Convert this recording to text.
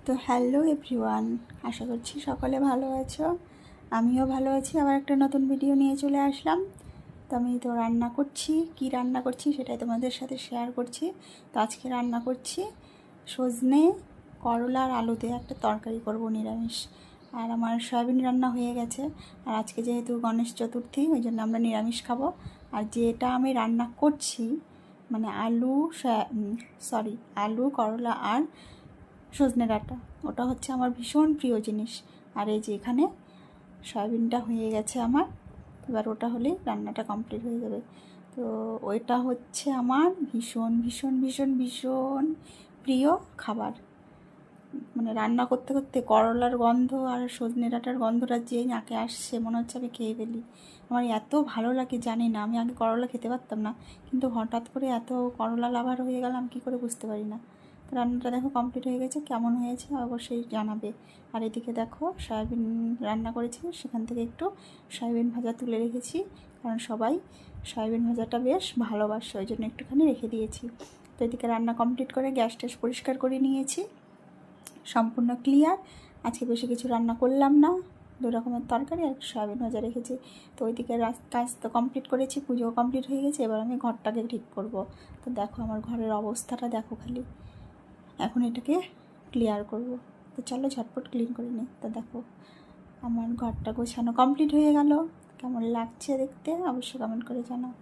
তো hello everyone, আশা করছি সকলে ভালো আছো। আমিও ভালো আছি। আবার একটা নতুন ভিডিও নিয়ে চলে আসলাম। তো আমি তো রান্না করছি, কি রান্না করছি সেটাই তোমাদের সাথে শেয়ার করছি। তো আজকে রান্না করছি সজনে, করলা আর আলু দিয়ে একটা তরকারি করব নিরামিষ। আর আমার সয়াবিন রান্না হয়ে গেছে। আর আজকে যেহেতু গণেশ চতুর্থী, ওই জন্য আমরা নিরামিষ খাবো। আর যেটা আমি রান্না করছি মানে আলু, করলা আর সজনে ডাঁটা, ওটা হচ্ছে আমার ভীষণ প্রিয় জিনিস। আর এই যে এখানে সয়াবিনটা হয়ে গেছে আমার, এবার ওটা হলেই রান্নাটা কমপ্লিট হয়ে যাবে। তো ওইটা হচ্ছে আমার ভীষণ ভীষণ ভীষণ ভীষণ প্রিয় খাবার। মানে রান্না করতে করতে করলার গন্ধ আর সজনে ডাঁটার গন্ধটা যে নাকে আসছে, মনে হচ্ছে আমি খেয়ে ফেলি। আমার এত ভালো লাগে জানি না, আমি আগে করলা খেতে পারতাম না, কিন্তু হঠাৎ করে এত করলা লাভার হয়ে গেলাম কী করে বুঝতে পারি না। তো রান্নাটা দেখো কমপ্লিট হয়ে গেছে, কেমন হয়েছে অবশ্যই জানাবে। আর এদিকে দেখো সয়াবিন রান্না করেছি, সেখান থেকে একটু সয়াবিন ভাজা তুলে রেখেছি, কারণ সবাই সয়াবিন ভাজাটা বেশ ভালোবাসে, ওই জন্য একটুখানি রেখে দিয়েছি। তো এদিকে রান্না কমপ্লিট করে গ্যাস ট্যাস পরিষ্কার করে নিয়েছি, সম্পূর্ণ ক্লিয়ার। আজকে বেশি কিছু রান্না করলাম না, 2 রকমের তরকারি আর সয়াবিন ভাজা রেখেছি। তো ওইদিকে কাজ তো কমপ্লিট করেছি, পুজোও কমপ্লিট হয়ে গেছে। এবার আমি ঘরটাকে ঠিক করব। তো দেখো আমার ঘরের অবস্থাটা দেখো খালি, এখন এটাকে ক্লিয়ার করব। তো চলো ঝটপট ক্লিন করে নিই। তো দেখো আমার ঘরটা গোছানো কমপ্লিট হয়ে গেল। কেমন লাগছে দেখতে অবশ্যই কমেন্ট করে জানাও।